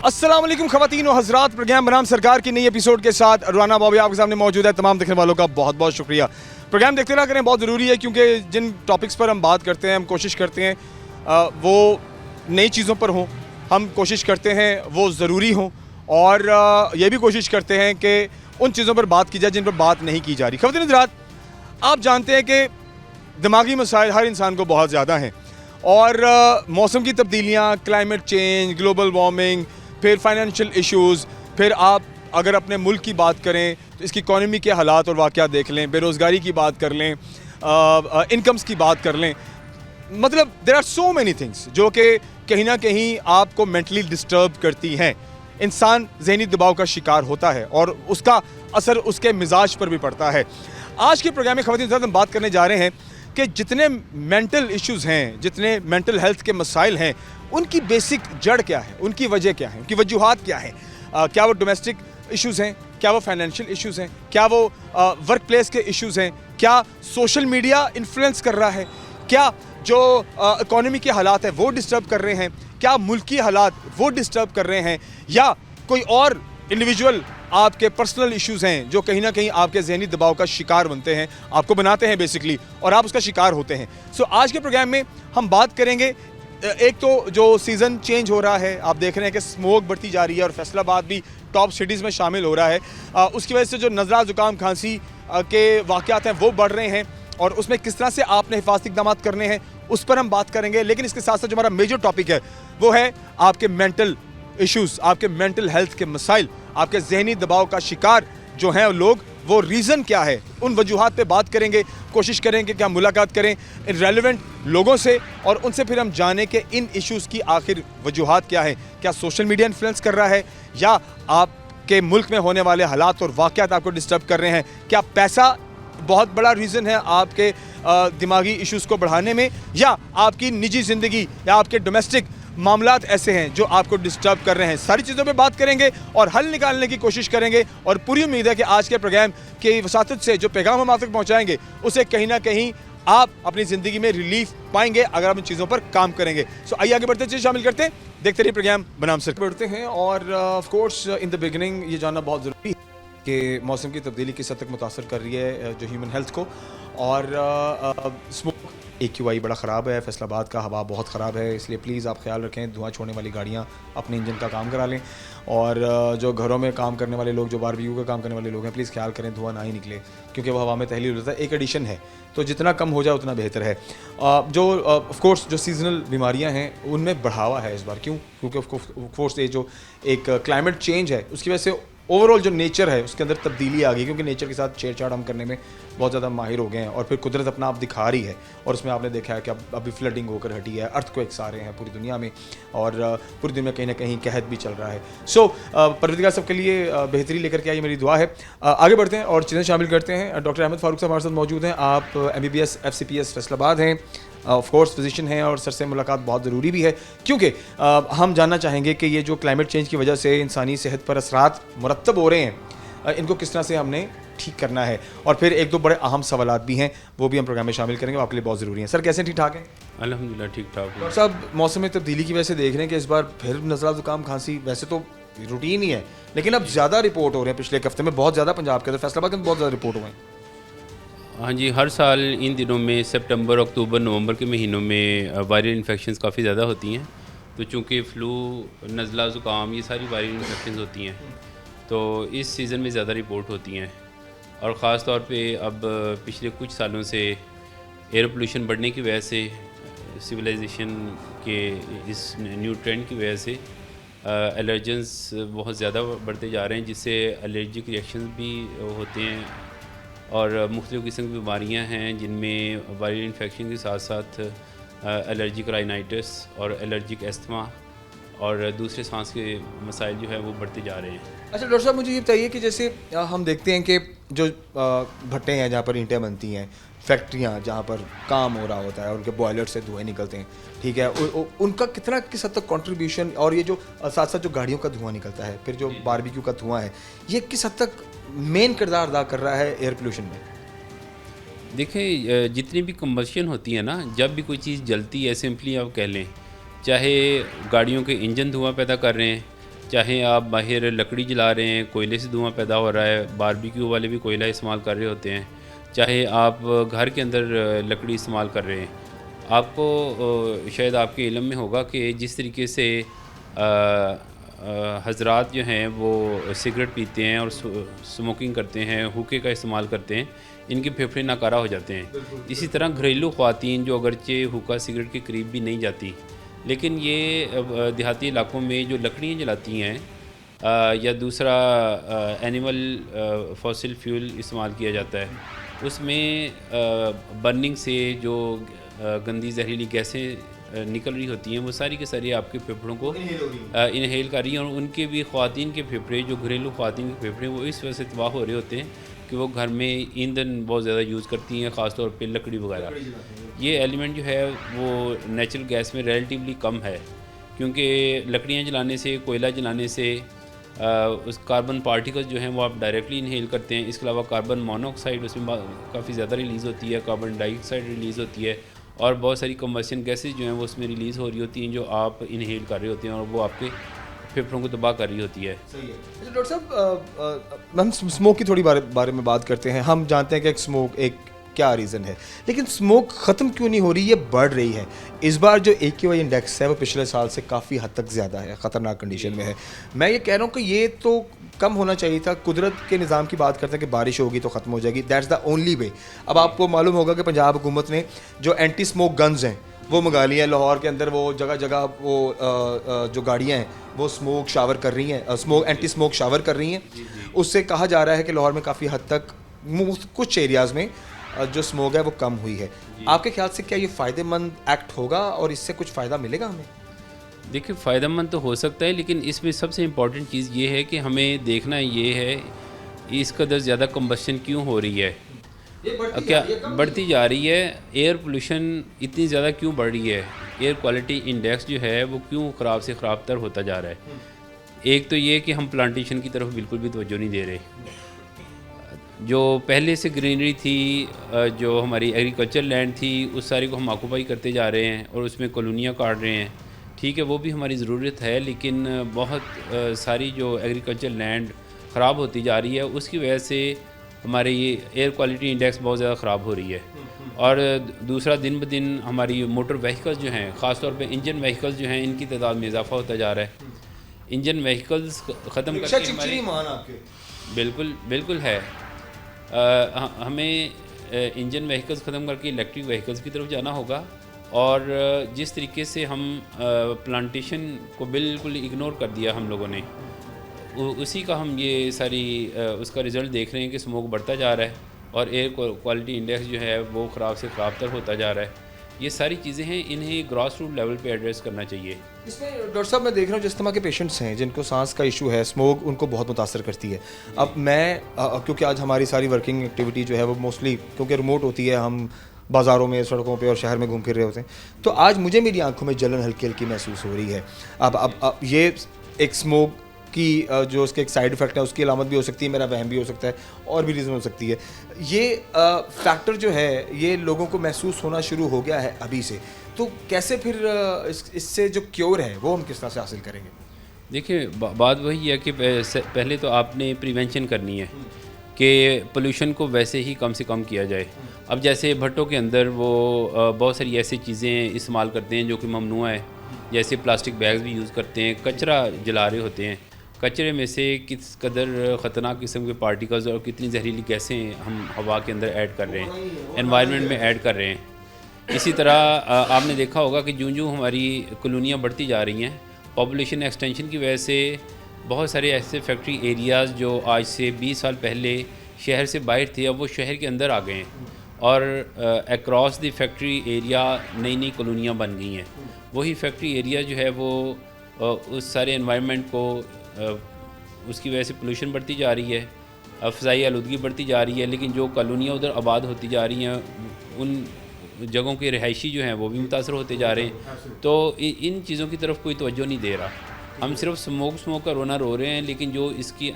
अस्सलाम वालेकुम ख़वातीन और हज़रात, प्रोग्राम बनाम सरकार की नई एपिसोड के साथ रुआना बॉबी आपके सामने मौजूद है। तमाम देखने वालों का बहुत बहुत शुक्रिया। प्रोग्राम देखते रहा करें, बहुत ज़रूरी है क्योंकि जिन टॉपिक्स पर हम बात करते हैं, हम कोशिश करते हैं वो नई चीज़ों पर हों, हम कोशिश करते हैं वो ज़रूरी हों और ये भी कोशिश करते हैं कि उन चीज़ों पर बात की जाए जिन पर बात नहीं की जा रही। ख़वातीन हज़रात, आप जानते हैं कि दिमागी मसाइल हर इंसान को बहुत ज़्यादा हैं और मौसम की तब्दीलियाँ, क्लाइमेट चेंज, ग्लोबल वार्मिंग, फिर फाइनेंशियल इश्यूज़, फिर आप अगर अपने मुल्क की बात करें तो इसकी इकॉनमी के हालात और वाक़यात देख लें, बेरोज़गारी की बात कर लें, इनकम्स की बात कर लें, मतलब there are so many things जो कि कहीं ना कहीं आपको मेंटली डिस्टर्ब करती हैं। इंसान ज़हनी दबाव का शिकार होता है और उसका असर उसके मिजाज पर भी पड़ता है। आज के प्रोग्राम में ख़वातीन हम बात करने जा रहे हैं कि जितने मेंटल इश्यूज़ हैं, जितने मेंटल हेल्थ के मसाइल हैं, उनकी बेसिक जड़ क्या है, उनकी वजह क्या है, उनकी वजूहात क्या हैं। क्या वो डोमेस्टिक इश्यूज़ हैं, क्या वो फाइनेंशियल इश्यूज़ हैं, क्या वो वर्क प्लेस के इश्यूज़ हैं, क्या सोशल मीडिया इन्फ्लुएंस कर रहा है, क्या जो इकॉनमी के हालात हैं वो डिस्टर्ब कर रहे हैं, क्या मुल्की हालात वो डिस्टर्ब कर रहे हैं, या कोई और इंडिविजुअल आपके पर्सनल इश्यूज़ हैं जो कहीं ना कहीं आपके ज़हनी दबाव का शिकार बनते हैं, आपको बनाते हैं बेसिकली, और आप उसका शिकार होते हैं। सो आज के प्रोग्राम में हम बात करेंगे, एक तो जो सीज़न चेंज हो रहा है, आप देख रहे हैं कि स्मोक बढ़ती जा रही है और फैसलाबाद भी टॉप सिटीज़ में शामिल हो रहा है। उसकी वजह से जो नज़ला ज़ुकाम खांसी के वाक़यात हैं वो बढ़ रहे हैं और उसमें किस तरह से आपने हिफाजती इक़दाम करने हैं उस पर हम बात करेंगे। लेकिन इसके साथ साथ जो हमारा मेजर टॉपिक है वो है आपके मेंटल इश्यूज़, आपके मेंटल हेल्थ के मसाइल, आपके ज़हनी दबाव का शिकार जो हैं लोग, वो रीज़न क्या है, उन वजूहात पे बात करेंगे। कोशिश करेंगे कि हम मुलाकात करें रेलेवेंट लोगों से और उनसे फिर हम जानें कि इन इश्यूज़ की आखिर वजूहात क्या है। क्या सोशल मीडिया इन्फ्लुएंस कर रहा है, या आपके मुल्क में होने वाले हालात और वाक़यात आपको डिस्टर्ब कर रहे हैं। क्या पैसा बहुत बड़ा रीज़न है आपके दिमागी इश्यूज़ को बढ़ाने में, या आपकी निजी ज़िंदगी या आपके डोमेस्टिक मामलात ऐसे हैं जो आपको डिस्टर्ब कर रहे हैं। सारी चीज़ों पे बात करेंगे और हल निकालने की कोशिश करेंगे और पूरी उम्मीद है कि आज के प्रोग्राम की वसातत से जो पैगाम हम आप तक पहुँचाएँगे उसे कहीं ना कहीं आप अपनी ज़िंदगी में रिलीफ पाएंगे अगर आप इन चीज़ों पर काम करेंगे। सो आइए आगे बढ़ते, चीज़ शामिल करते हैं, देखते रहिए प्रोग्राम बनाम सर बढ़ते हैं। और of course in the beginning ये जानना बहुत ज़रूरी है कि मौसम की तब्दीली किस हद तक मुतासर कर रही है जो ह्यूमन हेल्थ को। और स्मोक AQI बड़ा ख़राब है, फैसलाबाद का हवा बहुत ख़राब है, इसलिए प्लीज़ आप ख्याल रखें, धुआं छोड़ने वाली गाड़ियाँ अपने इंजन का काम करा लें। और जो घरों में काम करने वाले लोग, जो बारबेक्यू का काम करने वाले लोग हैं, प्लीज़ ख्याल करें धुआं ना ही निकले क्योंकि वो हवा में तहलील होता है। एक एडिशन है, तो जितना कम हो जाए उतना बेहतर है। जो ऑफ कोर्स जो सीजनल बीमारियां हैं उनमें बढ़ावा है इस बार। क्योंकि ऑफ कोर्स ये जो एक क्लाइमेट चेंज है उसकी वजह से ओवरऑल जो नेचर है उसके अंदर तब्दीली आ गई, क्योंकि नेचर के साथ छेड़छाड़ हम करने में बहुत ज़्यादा माहिर हो गए हैं और फिर कुदरत अपना आप दिखा रही है। और उसमें आपने देखा है कि अब अभी फ्लडिंग होकर हटी है, अर्थक्वेक्स आ रहे हैं पूरी दुनिया में और पूरी दुनिया में कहीं ना कहीं कहत भी चल रहा है। सो परवरदिगार सबके लिए बेहतरी लेकर के आई, मेरी दुआ है। आगे बढ़ते हैं और चीज़ें शामिल करते हैं। डॉक्टर अहमद फारूक साहब हमारे साथ मौजूद हैं। आप MBBS FCPS फैसलाबाद हैं, ऑफ कोर्स फिजिशियन हैं और सर से मुलाकात बहुत ज़रूरी भी है क्योंकि हम जानना चाहेंगे कि ये जो क्लाइमेट चेंज की वजह से इंसानी सेहत पर असरात मुरतब हो रहे हैं, इनको किस तरह से हमने ठीक करना है। और फिर एक दो बड़े अहम सवालात भी हैं, वो भी हम प्रोग्राम में शामिल करेंगे, वो आपके लिए बहुत ज़रूरी हैं। सर कैसे ठीक ठाक हैं? अल्हम्दुलिल्लाह ठीक ठाक। डॉक्टर साहब, मौसम में तब्दीली की वजह से देख रहे हैं कि इस बार फिर नज़ला ज़ुकाम खांसी, वैसे तो रूटीन ही है लेकिन अब ज़्यादा रिपोर्ट हो रहे हैं। पिछले एक हफ्ते में बहुत ज़्यादा पंजाब के अंदर, फैसलाबाद के अंदर बहुत ज़्यादा रिपोर्ट हुए हैं। हाँ जी, हर साल इन दिनों में सितंबर, अक्टूबर, नवंबर के महीनों में वायरल इन्फेक्शंस काफ़ी ज़्यादा होती हैं। तो चूँकि फ़्लू, नज़ला ज़ुकाम, ये सारी वायरल इन्फेक्शंस होती हैं, तो इस सीज़न में ज़्यादा रिपोर्ट होती हैं। और ख़ास तौर पे अब पिछले कुछ सालों से एयर पोल्यूशन बढ़ने की वजह से, सिविलाइजेशन के इस न्यू ट्रेंड की वजह से एलर्जेंस बहुत ज़्यादा बढ़ते जा रहे हैं, जिससे एलर्जिक रिएक्शंस भी होते हैं और मुख्तलिफ़ किस्म की बीमारियां हैं जिनमें वायरल इन्फेक्शन के साथ साथ एलर्जिक राइनाइटिस और एलर्जिक एस्थमा और दूसरे सांस के मसाइल जो है वो बढ़ते जा रहे हैं। अच्छा डॉक्टर साहब, मुझे ये बताइए कि जैसे हम देखते हैं कि जो भट्टे हैं जहाँ पर ईंटें बनती हैं, फैक्ट्रियाँ जहाँ पर काम हो रहा होता है और उनके बॉयलर से धुएँ निकलते हैं, ठीक है, उनका कितना किस हद तक कंट्रीब्यूशन, और ये जो साथ साथ जो गाड़ियों का धुआं निकलता है, फिर जो बारबेक्यू का धुआं है, ये किस हद तक मेन किरदार अदा कर रहा है एयर पोल्यूशन में? देखिए, जितनी भी कंबशन होती है ना, जब भी कोई चीज़ जलती है, सिंपली आप कह लें, चाहे गाड़ियों के इंजन धुआं पैदा कर रहे हैं, चाहे आप बाहर लकड़ी जला रहे हैं, कोयले से धुआं पैदा हो रहा है, बारबेक्यू वाले भी कोयला इस्तेमाल कर रहे होते हैं, चाहे आप घर के अंदर लकड़ी इस्तेमाल कर रहे हैं। आपको शायद आपके इल्म में होगा कि जिस तरीके से हजरात जो हैं वो सिगरेट पीते हैं और स्मोकिंग करते हैं, हुक्के का इस्तेमाल करते हैं, इनके फेफड़े नाकारा हो जाते हैं। इसी तरह घरेलू ख़वातीन जो अगरचे हुक्का सिगरेट के करीब भी नहीं जाती, लेकिन ये देहाती इलाकों में जो लकड़ियाँ जलाती हैं या दूसरा एनिमल फॉसिल फ्यूल इस्तेमाल किया जाता है, उसमें बर्निंग से जो गंदी जहरीली गैसें निकल रही होती हैं, वो सारी के सारी आपके फेफड़ों को इनहेल कर रही हैं। और उनके भी ख़वातीन के फेफड़े, जो घरेलू ख़वातीन के फेफड़े, वो इस वजह से तबाह हो रहे होते हैं कि वो घर में ईंधन बहुत ज़्यादा यूज़ करती हैं, ख़ास तौर पे लकड़ी वगैरह। ये एलिमेंट जो है वो नेचुरल गैस में रिलेटिवली कम है, क्योंकि लकड़ियाँ जलाने से, कोयला जलाने से उस कार्बन पार्टिकल्स जो हैं वो आप डायरेक्टली इनहेल करते हैं। इसके अलावा कार्बन मोनोऑक्साइड उसमें काफ़ी ज़्यादा रिलीज़ होती है, कार्बन डाइऑक्साइड रिलीज़ होती है, और बहुत सारी कम्बशन गैसेज जो हैं वो उसमें रिलीज़ हो रही होती हैं, जो आप इनहेल कर रहे होते हैं और वो आपके फेफड़ों को तबाह कर रही होती है। सही है। अच्छा डॉक्टर साहब, हम स्मोक की थोड़ी बारे में बात करते हैं। हम जानते हैं कि स्मोक एक क्या रीज़न है, लेकिन स्मोक ख़त्म क्यों नहीं हो रही, ये बढ़ रही है। इस बार जो AQI इंडेक्स है वो पिछले साल से काफ़ी हद तक ज़्यादा है, ख़तरनाक कंडीशन में है। मैं ये कह रहा हूँ कि ये तो कम होना चाहिए था। कुदरत के निज़ाम की बात करते हैं कि बारिश होगी तो ख़त्म हो जाएगी, दैट्स द ओनली वे। अब आपको मालूम होगा कि पंजाब हुकूमत ने जो एंटी स्मोक गन्स हैं वो मंगा लिए हैं। लाहौर के अंदर वो जगह जगह वो जो गाड़ियाँ हैं वो स्मोक शावर कर रही हैं, एंटी स्मोक शावर कर रही हैं। उससे कहा जा रहा है कि लाहौर में काफ़ी हद तक कुछ एरियाज़ में जो स्मोक है वो कम हुई है। आपके ख्याल से क्या ये फ़ायदेमंद एक्ट होगा और इससे कुछ फ़ायदा मिलेगा हमें? देखिए, फ़ायदेमंद तो हो सकता है, लेकिन इसमें सबसे इम्पॉर्टेंट चीज़ ये है कि हमें देखना ये है इस कदर ज़्यादा कम्बशन क्यों हो रही है, क्या बढ़ती जा रही है, एयर पोल्यूशन इतनी ज़्यादा क्यों बढ़ रही है, एयर क्वालिटी इंडेक्स जो है वो क्यों ख़राब से ख़राब तर होता जा रहा है। एक तो ये कि हम प्लांटेशन की तरफ बिल्कुल भी तवज्जो नहीं दे रहे। जो पहले से ग्रीनरी थी, जो हमारी एग्रीकल्चर लैंड थी, उस सारी को हम ऑक्यूपाई करते जा रहे हैं और उसमें कॉलोनियाँ काट रहे हैं। ठीक है, वो भी हमारी ज़रूरत है, लेकिन बहुत सारी जो एग्रीकल्चर लैंड ख़राब होती जा रही है, उसकी वजह से हमारे ये एयर क्वालिटी इंडेक्स बहुत ज़्यादा ख़राब हो रही है। और दूसरा, दिन ब दिन हमारी मोटर व्हीकल्स जो हैं, ख़ास तौर पे इंजन व्हीकल्स जो हैं, इनकी तादाद में इजाफा होता जा रहा है। इंजन व्हीकल्स ख़त्म करके हमारे बिल्कुल है। हमें इंजन व्हीकल्स ख़त्म करके इलेक्ट्रिक व्हीकल्स की तरफ जाना होगा। और जिस तरीके से हम प्लांटेशन को बिल्कुल इग्नोर कर दिया हम लोगों ने, उसी का हम ये सारी उसका रिज़ल्ट देख रहे हैं कि स्मोक बढ़ता जा रहा है और एयर क्वालिटी इंडेक्स जो है वो ख़राब से ख़राब तर होता जा रहा है। ये सारी चीज़ें हैं, इन्हें ग्रॉस रूट लेवल पे एड्रेस करना चाहिए। इसमें डॉक्टर साहब मैं देख रहा हूँ जिस तरह के पेशेंट्स हैं जिनको सांस का इशू है, स्मोक उनको बहुत मुतासर करती है। अब मैं क्योंकि आज हमारी सारी वर्किंग एक्टिविटी जो है वो मोस्टली क्योंकि रिमोट होती है, हम बाज़ारों में, सड़कों पे और शहर में घूम फिर रहे होते हैं, तो आज मुझे मेरी आंखों में जलन हल्की हल्की महसूस हो रही है। अब ये एक स्मोक की जो उसके एक साइड इफ़ेक्ट है, उसकी अलामत भी हो सकती है, मेरा वहम भी हो सकता है, और भी रीज़न हो सकती है। ये फैक्टर जो है ये लोगों को महसूस होना शुरू हो गया है अभी से, तो कैसे फिर इससे जो क्योर है वो हम किस तरह से हासिल करेंगे? देखिए, बात वही है कि पहले तो आपने प्रिवेंशन करनी है कि पोल्यूशन को वैसे ही कम से कम किया जाए। अब जैसे भट्टों के अंदर वो बहुत सारी ऐसी चीज़ें इस्तेमाल करते हैं जो कि ममनुआ है, जैसे प्लास्टिक बैग्स भी यूज़ करते हैं, कचरा जला रहे होते हैं, कचरे में से किस कदर ख़तरनाक किस्म के पार्टिकल्स और कितनी जहरीली गैसें हम हवा के अंदर ऐड कर रहे हैं, एनवायरनमेंट में ऐड कर रहे हैं। इसी तरह आपने देखा होगा कि जूं हमारी कॉलोनियाँ बढ़ती जा रही हैं, पॉपुलेशन एक्सटेंशन की वजह से बहुत सारे ऐसे फैक्ट्री एरियाज़ जो आज से 20 साल पहले शहर से बाहर थे, अब वो शहर के अंदर आ गए हैं और अक्रॉस द फैक्ट्री एरिया नई नई कॉलोनियाँ बन गई हैं। वही फैक्ट्री एरिया जो है वो उस सारे एनवायरनमेंट को उसकी वजह से पोल्यूशन बढ़ती जा रही है, फ़ज़ाई आलूदगी बढ़ती जा रही है, लेकिन जो कॉलोनियाँ उधर आबाद होती जा रही हैं उन जगहों के रहायशी जो हैं वो भी मुतासर होते जा रहे हैं। तो इन चीज़ों की तरफ कोई तवज्जो नहीं दे रहा। हम सिर्फ स्मोक का रोना रो रहे हैं, लेकिन जो इसकी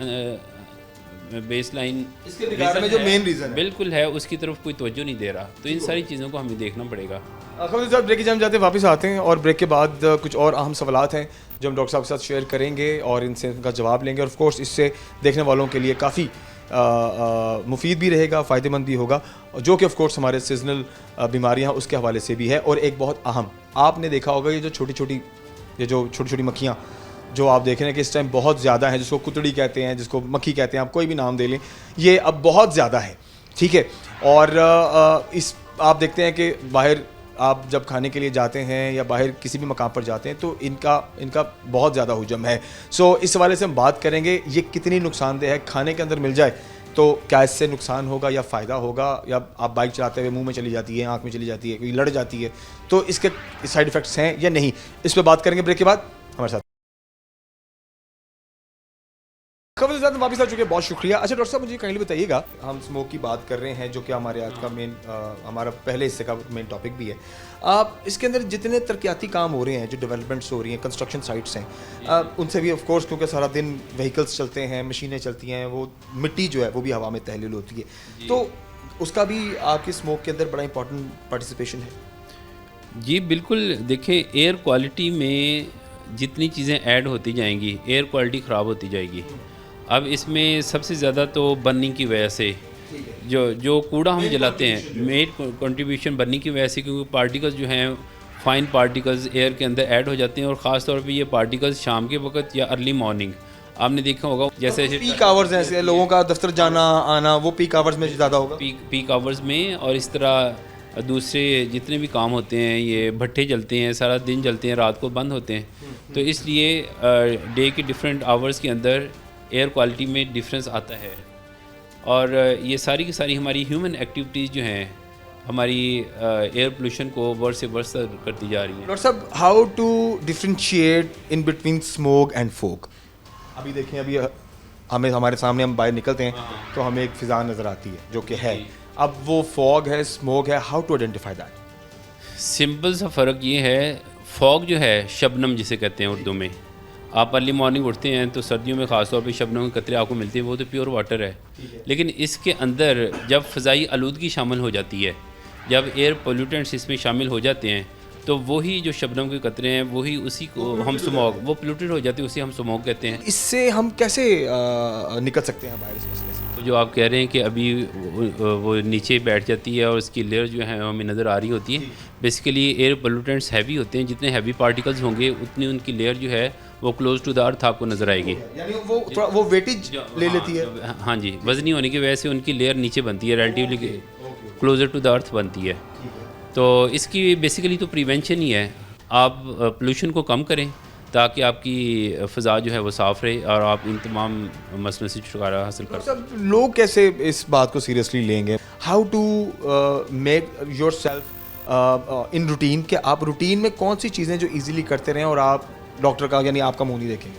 बेस लाइन इसके बिगाड़ में जो मेन रीज़न है बिल्कुल है, उसकी तरफ कोई तवज्जो नहीं दे रहा। तो इन सारी चीज़ों को हमें देखना पड़ेगा। खबर साहब ब्रेक की जाम जाते हैं, वापस आते हैं और ब्रेक के बाद कुछ और अहम सवालात हैं जो हम डॉक्टर साहब के साथ शेयर करेंगे और इनसे उनका जवाब लेंगे। और ऑफ कोर्स इससे देखने वालों के लिए काफ़ी मुफीद भी रहेगा, फ़ायदेमंद भी होगा, जो कि ऑफ कोर्स हमारे सीजनल बीमारियां उसके हवाले से भी है। और एक बहुत अहम, आपने देखा होगा ये जो छोटी छोटी मक्खियाँ जो आप देख रहे हैं कि इस टाइम बहुत ज़्यादा है, जिसको कुतड़ी कहते हैं, जिसको मक्खी कहते हैं, आप कोई भी नाम दे लें, ये अब बहुत ज़्यादा है, ठीक है। और इस आप देखते हैं कि बाहर आप जब खाने के लिए जाते हैं या बाहर किसी भी मकाम पर जाते हैं तो इनका बहुत ज़्यादा हुजम है। सो इस हवाले से हम बात करेंगे ये कितनी नुकसानदेह है, खाने के अंदर मिल जाए तो क्या इससे नुकसान होगा या फ़ायदा होगा, या आप बाइक चलाते हुए मुंह में चली जाती है, आँख में चली जाती है, कोई लड़ जाती है, तो इसके साइड इफ़ेक्ट्स हैं या नहीं, इस पर बात करेंगे ब्रेक के बाद। हमारे साथ खबर से ज़्यादा वापस आ चुके हैं, बहुत शुक्रिया। अच्छा डॉक्टर साहब मुझे काइंडली बताइएगा, हम स्मोक की बात कर रहे हैं जो कि हमारे आज का मेन हमारा पहले हिस्से का मेन टॉपिक भी है। आप इसके अंदर जितने तरक्याती काम हो रहे हैं, जो डेवलपमेंट्स हो रही हैं, कंस्ट्रक्शन साइट्स हैं, उनसे भी ऑफ कोर्स क्योंकि सारा दिन व्हीकल्स चलते हैं, मशीनें चलती हैं, वो मिट्टी जो है वो भी हवा में तहलील होती है, तो उसका भी आपकी स्मोक के अंदर बड़ा इंपॉर्टेंट पार्टिसिपेशन है। जी बिल्कुल, देखें एयर क्वालिटी में जितनी चीज़ें ऐड होती जाएंगी एयर क्वालिटी ख़राब होती जाएगी। अब इसमें सबसे ज़्यादा तो बर्निंग की वजह से जो कूड़ा हम जलाते हैं, मेन कंट्रीब्यूशन बर्निंग की वजह से, क्योंकि पार्टिकल्स जो हैं फाइन पार्टिकल्स एयर के अंदर ऐड हो जाते हैं। और ख़ास तौर पे ये पार्टिकल्स शाम के वक्त या अर्ली मॉर्निंग आपने देखा होगा, जैसे पीक आवर्स हैं, ऐसे लोगों का दफ्तर जाना आना, वो पीक आवर्स में ज़्यादा होगा, पीक आवर्स में। और इस तरह दूसरे जितने भी काम होते हैं, ये भट्ठे जलते हैं, सारा दिन जलते हैं, रात को बंद होते हैं, तो इसलिए डे के डिफरेंट आवर्स के अंदर एयर क्वालिटी में डिफरेंस आता है। और ये सारी की सारी हमारी ह्यूमन एक्टिविटीज़ जो हैं हमारी एयर पोल्यूशन को वर्स से वर्स करती जा रही हैं। डॉक्टर साहब, how to differentiate in between smoke and fog? अभी देखें, अभी हमें हमारे सामने हम बाहर निकलते हैं तो हमें एक फ़िज़ा नज़र आती है जो कि है, अब वो फॉग है, स्मोक है, how to identify that? Simple सा फ़र्क ये है, फॉग जो है शबनम जिसे कहते हैं उर्दू में, आप अर्ली मॉर्निंग उठते हैं तो सर्दियों में ख़ास तौर पे शबनम के कतरे आपको मिलते हैं, वो तो प्योर वाटर है। लेकिन इसके अंदर जब फ़ज़ाई आलूदगी शामिल हो जाती है, जब एयर पोल्यूटेंट्स इसमें शामिल हो जाते हैं, तो वही जो शबनम के कतरे हैं वही उसी को हम स्मॉग, वो पोल्यूटेड हो जाते हैं, उसे हम स्मॉग कहते हैं। इससे हम कैसे निकल सकते हैं बाहर इस मसले से? तो जो आप कह रहे हैं कि अभी वो नीचे बैठ जाती है और उसकी लेयर जो है हमें नज़र आ रही होती है, बेसिकली एयर पोल्यूटेंट्स हैवी होते हैं, जितने हैवी पार्टिकल्स होंगे उतनी उनकी लेयर जो है वो क्लोज टू द अर्थ आपको नज़र आएगी, यानी वो वेटेज ले लेती है। हाँ जी, वज़नी होने की वजह से उनकी लेयर नीचे बनती है, relatively closer to the earth बनती है। तो इसकी बेसिकली तो प्रिवेंशन ही है, आप पोल्यूशन को कम करें ताकि आपकी फ़ज़ा जो है वो साफ़ रहे और आप इन तमाम मसलों से छुटकारा हासिल कर सब लोग कैसे इस बात को सीरियसली लेंगे? How to make yourself in routine, कि आप रूटीन में कौन सी चीज़ें जो इजीली करते रहें और आप डॉक्टर का यानी आपका मुंह नहीं देखेंगे?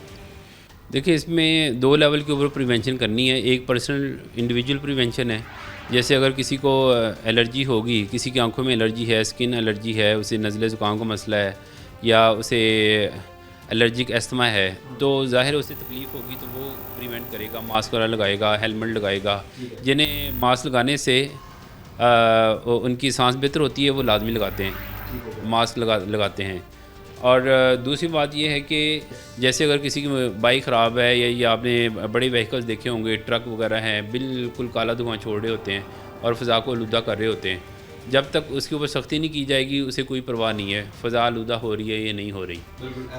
देखिए, इसमें 2 लेवल के ऊपर प्रिवेंशन करनी है। एक पर्सनल इंडिविजुअल प्रिवेंशन है, जैसे अगर किसी को एलर्जी होगी, किसी की आंखों में एलर्जी है, स्किन एलर्जी है, उसे नज़ले ज़ुकाम का मसला है या उसे एलर्जिक अस्थमा है, तो ज़ाहिर उसे तकलीफ़ होगी तो वो प्रिवेंट करेगा, मास्क वगैरह लगाएगा, हेलमेट लगाएगा। जिन्हें मास्क लगाने से उनकी सांस बेहतर होती है वो लाजमी लगाते हैं, मास्क लगाते हैं। और दूसरी बात ये है कि जैसे अगर किसी की बाइक ख़राब है या आपने बड़े व्हीकल्स देखे होंगे, ट्रक वगैरह हैं, बिल्कुल काला धुआं छोड़ रहे होते हैं और फ़ज़ा को आलूदा कर रहे होते हैं, जब तक उसके ऊपर सख्ती नहीं की जाएगी उसे कोई परवाह नहीं है फ़ज़ा आलूदा हो रही है या नहीं हो रही।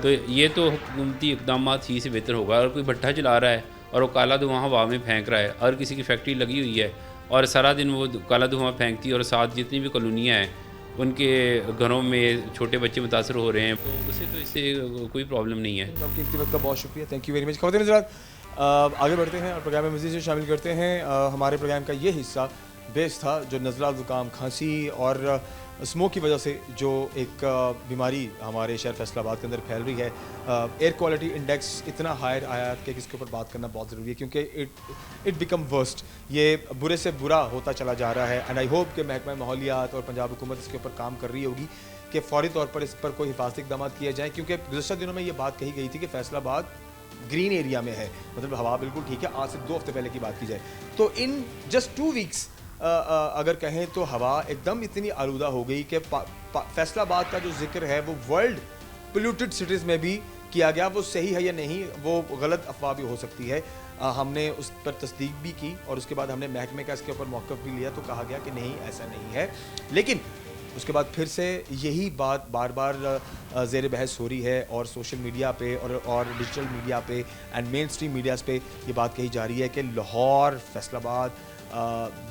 तो ये तो हुकूमती इक़दाम ही से बेहतर होगा। अगर कोई भट्ठा चला रहा है और वो काला धुआं हवा में फेंक रहा है और किसी की फैक्ट्री लगी हुई है और सारा दिन वो काला धुआं फेंकती है और साथ जितनी भी कॉलोनियाँ हैं उनके घरों में छोटे बच्चे मुतासर हो रहे हैं, तो उसे तो इससे कोई प्रॉब्लम नहीं है। आपकी वक्त का बहुत शुक्रिया, थैंक यू वेरी मच। खबरें नजरात आगे बढ़ते हैं और प्रोग्राम में मज़ीद से शामिल करते हैं। हमारे प्रोग्राम का ये हिस्सा बेस था जो नज़ला, ज़ुकाम, खांसी और स्मोक की वजह से जो एक बीमारी हमारे शहर फैसलाबाद के अंदर फैल रही है। एयर क्वालिटी इंडेक्स इतना हायर आया कि इसके ऊपर बात करना बहुत ज़रूरी है, क्योंकि इट बिकम वर्स्ट, ये बुरे से बुरा होता चला जा रहा है। एंड आई होप कि महकमा माहौलियात और पंजाब हुकूमत इसके ऊपर काम कर रही होगी कि फ़ौरी तौर पर इस पर कोई हिफाजती इक़दाम किए जाएँ, क्योंकि गुज़श्ता दिनों में ये बात कही गई थी कि फैसलाबाद ग्रीन एरिया में है, मतलब हवा बिल्कुल ठीक है। आज से 2 हफ्ते पहले की बात की जाए तो इन जस्ट 2 वीक्स अगर कहें तो हवा एकदम इतनी आलूदा हो गई कि फैसलाबाद का जो जिक्र है वो वर्ल्ड पोल्यूटेड सिटीज़ में भी किया गया। वो सही है या नहीं, वो गलत अफवाह भी हो सकती है। हमने उस पर तस्दीक भी की और उसके बाद हमने महकमे का इसके ऊपर मौक़िफ़ भी लिया, तो कहा गया कि नहीं ऐसा नहीं है। लेकिन उसके बाद फिर से यही बात बार बार ज़ेर बहस हो रही है और सोशल मीडिया पे और डिजिटल मीडिया पे एंड मेन स्ट्रीम मीडियाज़ पे ये बात कही जा रही है कि लाहौर, फैसलाबाद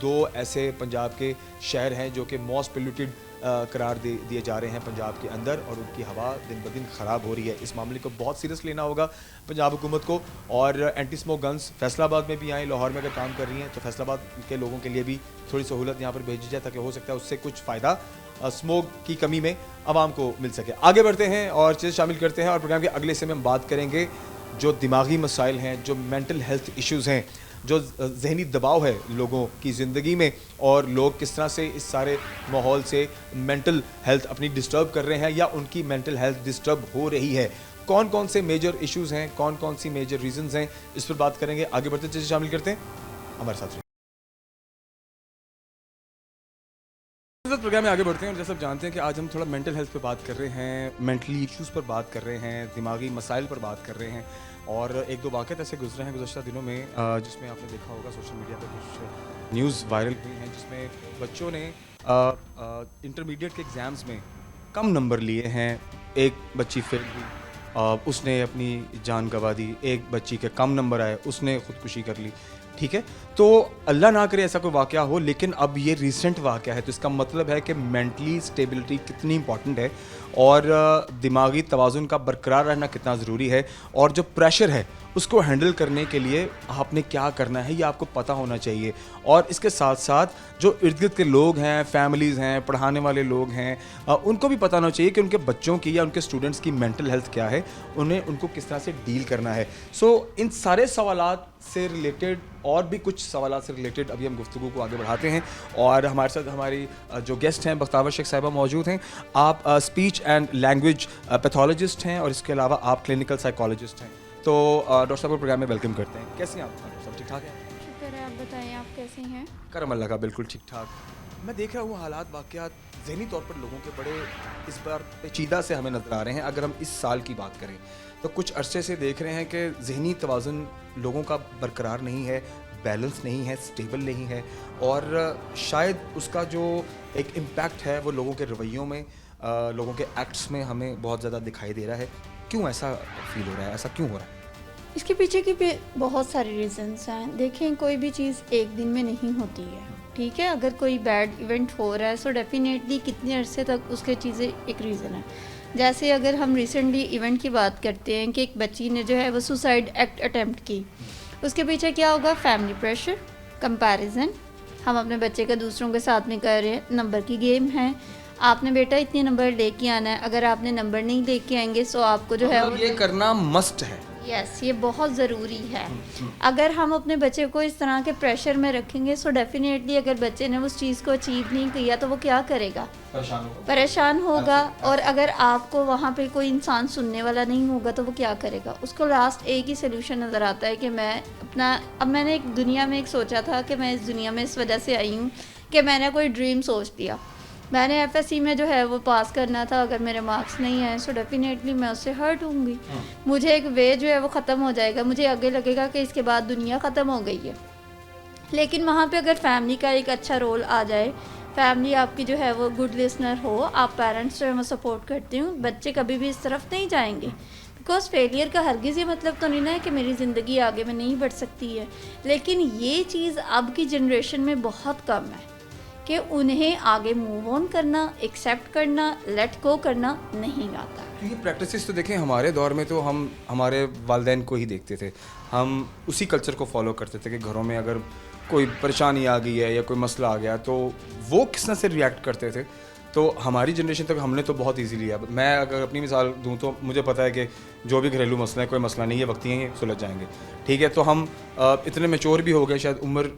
2 ऐसे पंजाब के शहर हैं जो कि मोस्ट पोल्यूटेड करार दिए जा रहे हैं पंजाब के अंदर, और उनकी हवा दिन ब दिन ख़राब हो रही है। इस मामले को बहुत सीरियस लेना होगा पंजाब हुकूमत को, और एंटी स्मोक गन्स फैसलाबाद में भी आएँ, लाहौर में अगर काम कर रही हैं तो फैसलाबाद के लोगों के लिए भी थोड़ी सहूलत यहाँ पर भेजी जाए, ताकि हो सकता है उससे कुछ फ़ायदा स्मोक की कमी में आवाम को मिल सके। आगे बढ़ते हैं और चीज़ें शामिल करते हैं, और प्रोग्राम के अगले हिस्से में हम बात करेंगे जो दिमागी मसाइल हैं, जो मेंटल हेल्थ इश्यूज़ हैं, जो जहनी दबाव है लोगों की ज़िंदगी में, और लोग किस तरह से इस सारे माहौल से मेंटल हेल्थ अपनी डिस्टर्ब कर रहे हैं या उनकी मेंटल हेल्थ डिस्टर्ब हो रही है। कौन कौन से मेजर इश्यूज़ हैं, कौन कौन सी मेजर रीजंस हैं, इस पर बात करेंगे। आगे बढ़ते चीज़ें शामिल करते हैं, हमारे साथ रहिए। प्रोग्राम में आगे बढ़ते हैं, और जैसे आप जानते हैं कि आज हम थोड़ा मेंटल हेल्थ पे बात कर रहे हैं, मेंटली इश्यूज़ पर बात कर रहे हैं, दिमागी मसाइल पर बात कर रहे हैं, और 1-2 वाक़यात ऐसे गुजरे हैं गुज़श्ता दिनों में जिसमें आपने देखा होगा सोशल मीडिया पे कुछ न्यूज़ वायरल हुई हैं जिसमें बच्चों ने इंटरमीडिएट के एग्ज़ाम्स में कम नंबर लिए हैं। एक बच्ची फेल हुई, उसने अपनी जान गंवा दी। एक बच्ची के कम नंबर आए, उसने ख़ुदकुशी कर ली। ठीक है, तो अल्लाह ना करे ऐसा कोई वाक़या हो, लेकिन अब ये रिसेंट वाक़या है, तो इसका मतलब है कि मेंटली स्टेबिलिटी कितनी इंपॉर्टेंट है और दिमागी तवाज़ुन का बरकरार रहना कितना ज़रूरी है, और जो प्रेशर है उसको हैंडल करने के लिए आपने क्या करना है ये आपको पता होना चाहिए। और इसके साथ साथ जो इर्द गिर्द के लोग हैं, फैमिलीज़ हैं, पढ़ाने वाले लोग हैं, उनको भी पता होना चाहिए कि उनके बच्चों की या उनके स्टूडेंट्स की मेंटल हेल्थ क्या है, उनको किस तरह से डील करना है। सो इन सारे सवालात से रिलेटेड और भी कुछ सवालात से रिलेटेड अभी हम गुफ्तगू को आगे बढ़ाते हैं, और हमारे साथ हमारी जो गेस्ट हैं बख्तावर शेख साहिबा मौजूद हैं। आप स्पीच एंड लैंग्वेज पैथोलॉजिस्ट हैं और इसके अलावा आप क्लिनिकल साइकोलॉजिस्ट हैं। तो डॉक्टर साहब को प्रोग्राम में वेलकम करते हैं। कैसे हैं आप? सब ठीक ठाक है? शुक्र है, आप बताएं आप कैसे हैं? करम अल्लाह का, बिल्कुल ठीक ठाक। मैं देख रहा हूँ हालात वाक़यात ज़हनी तौर पर लोगों के बड़े इस बार पेचीदा से हमें नज़र आ रहे हैं। अगर हम इस साल की बात करें तो कुछ अरसे से देख रहे हैं कि ज़हनी तवाज़ुन लोगों का बरकरार नहीं है, बैलेंस नहीं है, स्टेबल नहीं है, और शायद उसका जो एक इम्पैक्ट है वो लोगों के रवैयों में, लोगों के एक्ट्स में हमें बहुत ज़्यादा दिखाई दे रहा है। क्यों ऐसा फील हो रहा है, ऐसा क्यों हो रहा है? इसके पीछे की बहुत सारे रीजंस हैं। देखें, कोई भी चीज़ एक दिन में नहीं होती है, ठीक है। अगर कोई बैड इवेंट हो रहा है सो डेफिनेटली कितने अरसे तक उसके चीज़ें एक रीज़न है। जैसे अगर हम रिसेंटली इवेंट की बात करते हैं कि एक बच्ची ने जो है वो सुसाइड एक्ट अटेम्प्ट की, उसके पीछे क्या होगा? Family pressure, comparison. हम अपने बच्चे का दूसरों के साथ में कर रहे हैं, नंबर की गेम है। आपने बेटा इतने नंबर लेके आना है, अगर आपने नंबर नहीं लेके आएंगे सो आपको जो है वो ये करना मस्ट है। यस, ये बहुत ज़रूरी है। अगर हम अपने बच्चे को इस तरह के प्रेशर में रखेंगे सो डेफिनेटली अगर बच्चे ने उस चीज़ को अचीव नहीं किया तो वो क्या करेगा? परेशान होगा। और अगर आपको वहाँ पे कोई इंसान सुनने वाला नहीं होगा तो वो क्या करेगा? उसको लास्ट एक ही सोल्यूशन नज़र आता है कि मैं अपना, अब मैंने एक दुनिया में एक सोचा था कि मैं इस दुनिया में इस वजह से आई हूँ कि मैंने कोई ड्रीम सोच लिया। मैंने एफएससी में जो है वो पास करना था, अगर मेरे मार्क्स नहीं आए सो डेफिनेटली मैं उससे हर्ट होंगी। मुझे एक वे जो है वो ख़त्म हो जाएगा, मुझे आगे लगेगा कि इसके बाद दुनिया ख़त्म हो गई है। लेकिन वहाँ पे अगर फैमिली का एक अच्छा रोल आ जाए, फैमिली आपकी जो है वो गुड लिसनर हो, आप पेरेंट्स जो है वो सपोर्ट करते हो, बच्चे कभी भी इस तरफ नहीं जाएंगे। बिकॉज फेलियर का हरगिज़ ये मतलब तो नहीं ना है कि मेरी ज़िंदगी आगे में नहीं बढ़ सकती है। लेकिन ये चीज़ अब की जनरेशन में बहुत कम है कि उन्हें आगे मूव ऑन करना, एक्सेप्ट करना, लेट गो करना नहीं आता। ये प्रैक्टिसेस तो देखें, हमारे दौर में तो हम हमारे वालिदैन को ही देखते थे, हम उसी कल्चर को फॉलो करते थे कि घरों में अगर कोई परेशानी आ गई है या कोई मसला आ गया तो वो किस तरह से रिएक्ट करते थे। तो हमारी जनरेशन तक हमने तो बहुत इजी लिया। मैं अगर अपनी मिसाल दूं तो मुझे पता है कि जो भी घरेलू मसला है, कोई मसला नहीं है, वक्त ही है, सुलझ जाएंगे, ठीक है। तो हम इतने मैच्योर भी हो गए, शायद उम्र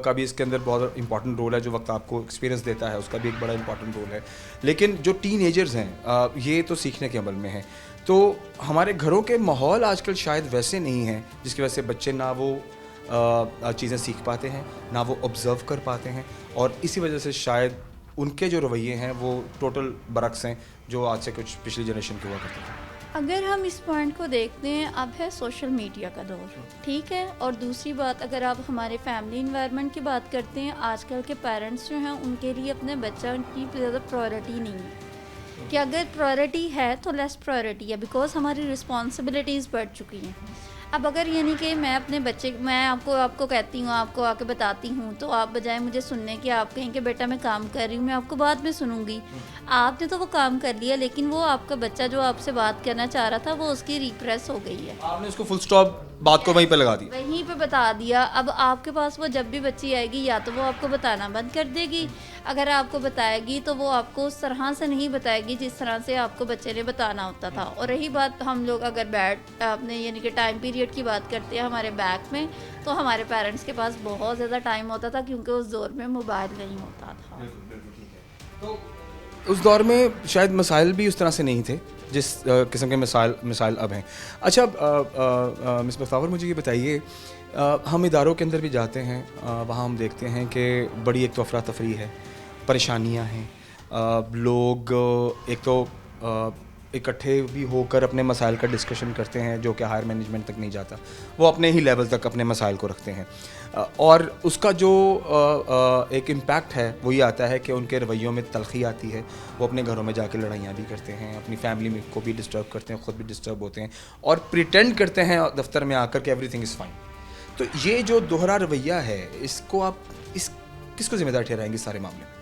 का भी इसके अंदर बहुत इंपॉर्टेंट रोल है, जो वक्त आपको एक्सपीरियंस देता है उसका भी एक बड़ा इंपॉर्टेंट रोल है। लेकिन जो टीन एजर्स हैं ये तो सीखने के अमल में हैं। तो हमारे घरों के माहौल आजकल शायद वैसे नहीं हैं जिसकी वजह से बच्चे ना वो चीज़ें सीख पाते हैं, ना वो ऑब्ज़र्व कर पाते हैं, और इसी वजह से शायद उनके जो रवैये हैं वो टोटल बरक्स हैं जो आज से कुछ पिछली जनरेशन के हुआ करते हैं। अगर हम इस पॉइंट को देखते हैं, अब है सोशल मीडिया का दौर, ठीक है। और दूसरी बात, अगर आप हमारे फैमिली इन्वायरमेंट की बात करते हैं, आजकल के पेरेंट्स जो हैं उनके लिए अपने बच्चा की ज़्यादा प्रायोरिटी नहीं है, कि अगर प्रायोरिटी है तो लेस प्रायोरिटी है, बिकॉज हमारी रिस्पॉन्सिबिलिटीज़ बढ़ चुकी हैं। अब अगर यानी कि मैं आपको कहती हूँ, आपको आके बताती हूँ, तो आप बजाय मुझे सुनने के आप कहें कि बेटा मैं काम कर रही हूँ, मैं आपको बाद में सुनूंगी। आपने तो वो काम कर लिया, लेकिन वो आपका बच्चा जो आपसे बात करना चाह रहा था वो उसकी रिप्रेस हो गई है, आपने उसको फुल स्टॉप बात को वहीं पे लगा दी, वहीं पे बता दिया। अब आपके पास वो जब भी बच्ची आएगी, या तो वो आपको बताना बंद कर देगी, अगर आपको बताएगी तो वो आपको उस तरह से नहीं बताएगी जिस तरह से आपको बच्चे ने बताना होता था। और रही बात, हम लोग अगर अपने यानी कि टाइम पीरियड की बात करते हैं हमारे बैक में, तो हमारे पेरेंट्स के पास बहुत ज़्यादा टाइम होता था, क्योंकि उस दौर में मोबाइल नहीं होता था। तो उस दौर में शायद मसाइल भी उस तरह से नहीं थे जिस किस्म के मिसाइल अब हैं। अच्छा मिस बख्तावर, मुझे ये बताइए, हम इदारों के अंदर भी जाते हैं, वहाँ हम देखते हैं कि बड़ी एक तो अफरा तफरी है, परेशानियाँ हैं, लोग एक तो इकट्ठे भी होकर अपने मसाइल का डिस्कशन करते हैं जो कि हायर मैनेजमेंट तक नहीं जाता, वो अपने ही लेवल तक अपने मसाइल को रखते हैं, और उसका जो एक इम्पैक्ट है वो ये आता है कि उनके रवैयों में तलखी आती है, वो अपने घरों में जाके लड़ाइयाँ भी करते हैं, अपनी फैमिली में को भी डिस्टर्ब करते हैं, ख़ुद भी डिस्टर्ब होते हैं, और प्रिटेंड करते हैं दफ्तर में आकर के एवरीथिंग इज़ फाइन। तो ये जो दोहरा रवैया है, इसको आप किसको जिम्मेदार ठहराएंगे सारे मामले में?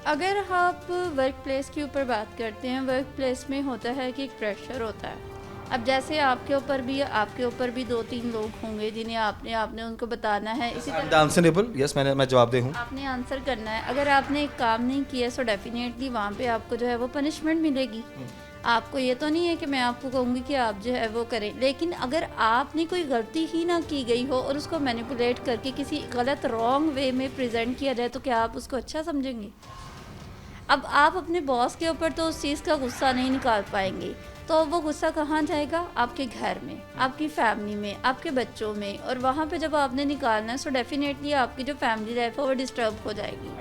अगर आप वर्क प्लेस के ऊपर बात करते हैं, वर्क प्लेस में होता है कि एक प्रेशर होता है। अब जैसे आपके ऊपर भी 2-3 लोग होंगे जिन्हें आपने उनको बताना है, इसी तरह आंसरेबल, यस, मैं जवाबदेह हूँ, आपने आंसर करना है। अगर आपने एक काम नहीं किया, सो डेफिनेटली वहाँ पे आपको जो है वो पनिशमेंट मिलेगी। आपको ये तो नहीं है कि मैं आपको कहूँगी कि आप जो है वो करें, लेकिन अगर आपने कोई गलती ही ना की गई हो और उसको मैनिपुलेट करके किसी गलत रॉन्ग वे में प्रेजेंट किया जाए, तो क्या आप उसको अच्छा समझेंगे? अब आप अपने बॉस के ऊपर तो उस चीज़ का गुस्सा नहीं निकाल पाएंगे, तो वो गुस्सा कहाँ जाएगा? आपके घर में, आपकी फैमिली में, आपके बच्चों में, और वहाँ पे जब आपने निकालना है, सो डेफिनेटली आपकी जो फैमिली लाइफ है वो डिस्टर्ब हो जाएगी।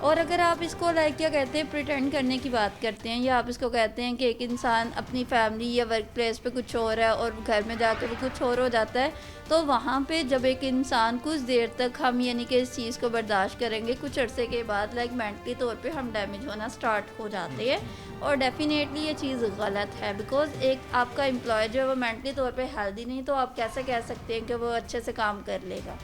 और अगर आप इसको क्या कहते हैं, प्रिटेंड करने की बात करते हैं, या आप इसको कहते हैं कि एक इंसान अपनी फैमिली या वर्क प्लेस पे कुछ और है और घर में जाकर वो कुछ और हो जाता है, तो वहाँ पे जब एक इंसान कुछ देर तक हम यानी कि इस चीज़ को बर्दाश्त करेंगे, कुछ अरसे के बाद मेंटली तौर पे हम डैमेज होना स्टार्ट हो जाते हैं, और डेफिनेटली ये चीज़ गलत है। बिकॉज एक आपका एम्प्लॉय जो है वो मेंटली तौर पे हेल्दी नहीं, तो आप कैसे कह सकते हैं कि वो अच्छे से काम कर लेगा?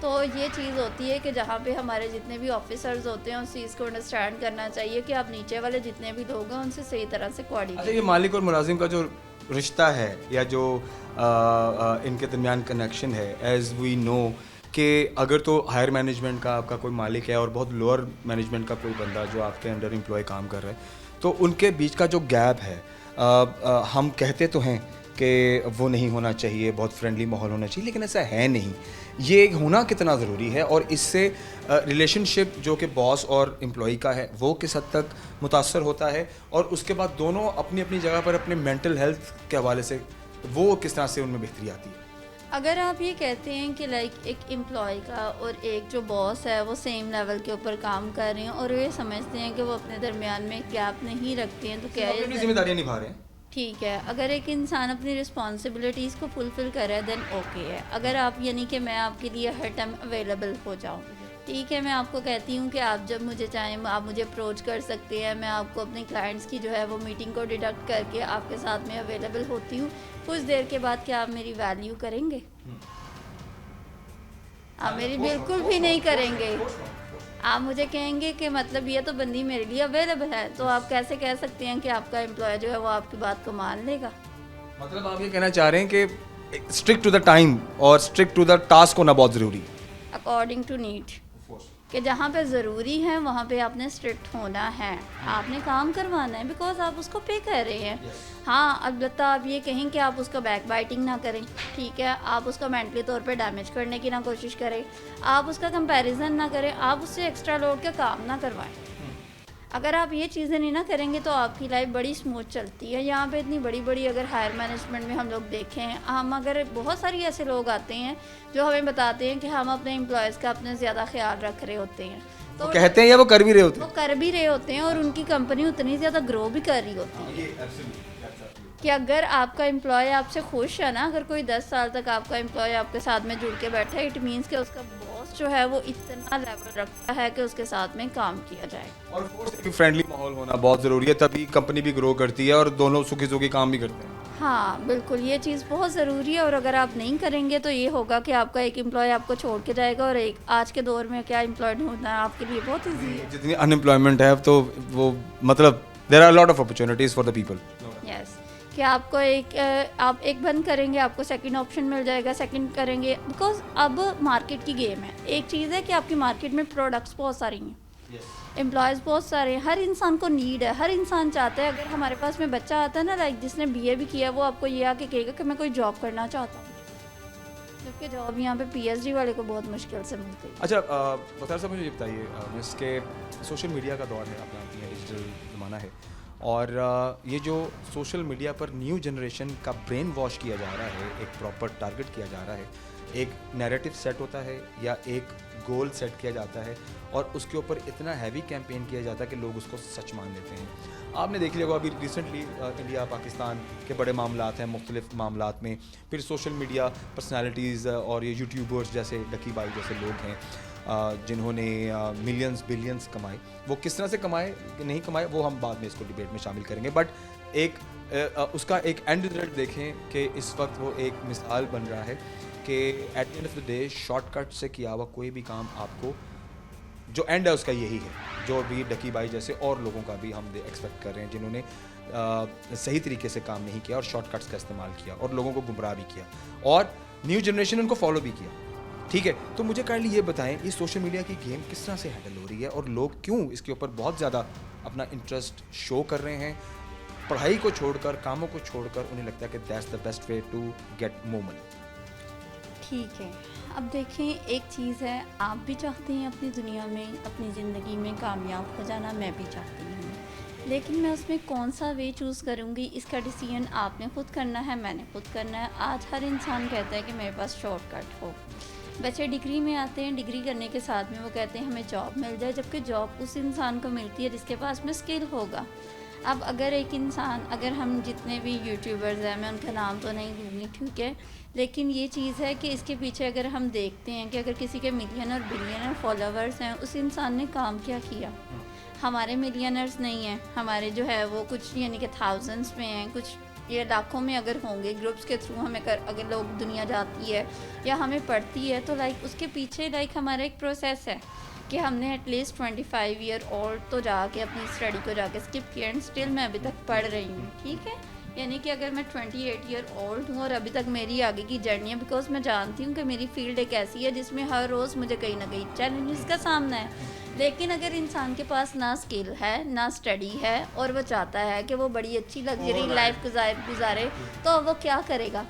तो ये चीज़ होती है कि जहाँ पे हमारे जितने भी ऑफिसर्स होते हैं उस चीज़ को अंडरस्टैंड करना चाहिए कि आप नीचे वाले जितने भी लोग हैं उनसे सही तरह से कोऑर्डिनेट। अच्छा, ये मालिक और मुलाजिम का जो रिश्ता है या जो इनके दरमियान कनेक्शन है, एज़ वी नो कि अगर तो हायर मैनेजमेंट का आपका कोई मालिक है और बहुत लोअर मैनेजमेंट का कोई बंदा जो आपके अंडर एम्प्लॉय काम कर रहा है, तो उनके बीच का जो गैप है, हम कहते तो हैं कि वो नहीं होना चाहिए, बहुत फ्रेंडली माहौल होना चाहिए, लेकिन ऐसा है नहीं। ये होना कितना ज़रूरी है, और इससे रिलेशनशिप जो कि बॉस और एम्प्लॉई का है वो किस हद तक मुतासर होता है, और उसके बाद दोनों अपनी अपनी जगह पर अपने मेंटल हेल्थ के हवाले से वो किस तरह से उनमें बेहतरी आती है। अगर आप ये कहते हैं कि एक एम्प्लॉय का और एक जो बॉस है वो सेम लेवल के ऊपर काम कर रहे हैं और ये समझते हैं कि वो अपने दरमियान में गैप नहीं रखते हैं, तो क्या ये जिम्मेदारियाँ निभा रहे हैं? ठीक है। अगर एक इंसान अपनी रिस्पॉन्सिबिलिटीज़ को फुलफ़िल कर रहा है देन ओके है। अगर आप यानी कि मैं आपके लिए हर टाइम अवेलेबल हो जाऊँ, ठीक है, मैं आपको कहती हूँ कि आप जब मुझे चाहें आप मुझे अप्रोच कर सकते हैं, मैं आपको अपने क्लाइंट्स की जो है वो मीटिंग को डिडक्ट करके आपके साथ में अवेलेबल होती हूँ, कुछ देर के बाद क्या आप मेरी वैल्यू करेंगे? आप मेरी बिल्कुल भी नहीं करेंगे। आप मुझे कहेंगे कि मतलब ये तो बंदी मेरे लिए अवेलेबल है, तो आप कैसे कह सकते हैं कि आपका एम्प्लॉय जो है वो आपकी बात को मान लेगा? मतलब आप ये कहना चाह रहे हैं कि स्ट्रिक्ट टू द टाइम और स्ट्रिक्ट टू द टास्क होना बहुत ज़रूरी है। अकॉर्डिंग टू नीड, कि जहाँ पे ज़रूरी है वहाँ पे आपने स्ट्रिक्ट होना है, आपने काम करवाना है, बिकॉज आप उसको पे कर रहे हैं। हाँ, अलबत्ता आप ये कहें कि आप उसको बैक बाइटिंग ना करें, ठीक है, आप उसको मेंटली तौर पे डैमेज करने की ना कोशिश करें, आप उसका कंपैरिजन ना करें, आप उससे एक्स्ट्रा लोड का काम ना करवाएं। अगर आप ये चीज़ें नहीं ना करेंगे तो आपकी लाइफ बड़ी स्मूथ चलती है। यहाँ पे इतनी बड़ी बड़ी अगर हायर मैनेजमेंट में हम लोग देखें, हम अगर बहुत सारी ऐसे लोग आते हैं जो हमें बताते हैं कि हम अपने एम्प्लॉयज़ का अपने ज़्यादा ख्याल रख रहे होते हैं, तो वो कहते हैं या वो कर भी रहे होते वो कर भी रहे होते हैं और उनकी कंपनी उतनी ज़्यादा ग्रो भी कर रही होती है कि अगर आपका एम्प्लॉय आपसे खुश है ना, अगर कोई 10 साल तक आपका एम्प्लॉय आपके साथ में जुड़ के बैठा है, इट मीन्स कि उसका बॉस जो है वो इतना लेवल रखता है कि उसके साथ में काम किया जाए। और फ्रेंडली माहौल होना बहुत ज़रूरी है, तभी कंपनी भी ग्रो करती है और दोनों सुखी सुखी काम भी करते हैं। हाँ बिल्कुल, ये चीज़ बहुत ज़रूरी है। और अगर आप नहीं करेंगे तो ये होगा कि आपका एक एम्प्लॉय आपको छोड़ के जाएगा, और एक आज के दौर में क्या एम्प्लॉय ढूंढना है आपके लिए बहुत ईजी है। जितनी अनएम्प्लॉयमेंट है तो वो मतलब there are lot of opportunities for the people. Yes, कि आपको आप एक बंद करेंगे आपको सेकंड ऑप्शन मिल जाएगा, सेकंड करेंगे, बिकॉज अब मार्केट की गेम है। एक चीज़ है कि आपकी मार्केट में प्रोडक्ट्स बहुत सारी हैं, एम्प्लॉयज़ बहुत सारे हैं, हर इंसान को नीड है, हर इंसान चाहता है। अगर हमारे पास में बच्चा आता है ना, लाइक जिसने बीए भी किया, वो आपको ये आके कहेगा कि मैं कोई जॉब करना चाहता हूँ, जबकि जॉब यहाँ पे पीएचडी वाले को बहुत मुश्किल से मिलती है। अच्छा बता साहब, मुझे ये बताइए, इसके सोशल मीडिया का दौर है, आप जानती हैं डिजिटल ज़माना है, और ये जो सोशल मीडिया पर न्यू जनरेशन का ब्रेन वॉश किया जा रहा है, एक प्रॉपर टारगेट किया जा रहा है, एक नैरेटिव सेट होता है या एक गोल सेट किया जाता है और उसके ऊपर इतना हैवी कैंपेन किया जाता है कि लोग उसको सच मान लेते हैं। आपने देख लिया होगा अभी रिसेंटली इंडिया पाकिस्तान के बड़े मामलात हैं, मुख्तलिफ मामलात में, फिर सोशल मीडिया पर्सनालिटीज़ और ये यूट्यूबर्स जैसे डकी बाई जैसे लोग हैं जिन्होंने मिलियंस बिलियंस कमाए। वो किस तरह से कमाए नहीं कमाए वो हम बाद में इसको डिबेट में शामिल करेंगे, बट एक उसका एक एंड रिजल्ट देखें कि इस वक्त वो एक मिसाल बन रहा है कि at the end of the day shortcut से किया हुआ कोई भी काम आपको जो एंड है उसका यही है, जो भी डकी बाई जैसे और लोगों का भी हम एक्सपेक्ट कर रहे हैं जिन्होंने सही तरीके से काम नहीं किया और शॉर्टकट्स का इस्तेमाल किया और लोगों को गुमराह भी किया और न्यू जनरेशन उनको फॉलो भी किया। ठीक है, तो मुझे काइंडली ये बताएं ये सोशल मीडिया की गेम किस तरह से हैंडल हो रही है और लोग क्यों इसके ऊपर बहुत ज़्यादा अपना इंटरेस्ट शो कर रहे हैं, पढ़ाई को छोड़कर, कामों को छोड़कर, उन्हें लगता है कि that's the best way to get more money. ठीक है, अब देखें एक चीज़ है, आप भी चाहते हैं अपनी दुनिया में, अपनी ज़िंदगी में कामयाब हो जाना, मैं भी चाहती हूँ, लेकिन मैं उसमें कौन सा वे चूज़ करूँगी इसका डिसीजन आपने खुद करना है, मैंने खुद करना है। आज हर इंसान कहता है कि मेरे पास शॉर्टकट हो। बच्चे डिग्री में आते हैं, डिग्री करने के साथ में वो कहते हैं हमें जॉब मिल जाए, जबकि जॉब उस इंसान को मिलती है जिसके पास में स्किल होगा। अब अगर एक इंसान, अगर हम जितने भी यूट्यूबर्स हैं, मैं उनका नाम तो नहीं लूँगी, ठीक है, लेकिन ये चीज़ है कि इसके पीछे अगर हम देखते हैं कि अगर किसी के मिलियन और बिलियनर फॉलोवर्स हैं, उस इंसान ने काम क्या किया। हमारे मिलियनर्स नहीं हैं, हमारे जो है वो कुछ यानी कि थाउजेंड्स में हैं, कुछ ये लाखों में अगर होंगे। ग्रुप्स के थ्रू हमें अगर लोग दुनिया जाती है या हमें पढ़ती है तो लाइक उसके पीछे लाइक हमारा एक प्रोसेस है कि हमने एटलीस्ट 25 ईयर ओल्ड तो जाके अपनी स्टडी को जाके स्किप किया एंड स्टिल मैं अभी तक पढ़ रही हूँ। ठीक है, यानी कि अगर मैं 28 ईयर ओल्ड हूँ और अभी तक मेरी आगे की जर्नी है, बिकॉज मैं जानती हूँ कि मेरी फील्ड एक ऐसी है जिसमें हर रोज़ मुझे कहीं ना कहीं चैलेंजेस का सामना है। लेकिन अगर इंसान के पास ना स्किल है ना स्टडी है और वो चाहता है कि वो बड़ी अच्छी लग्जरी लाइफ गुजारे तो वो क्या करेगा?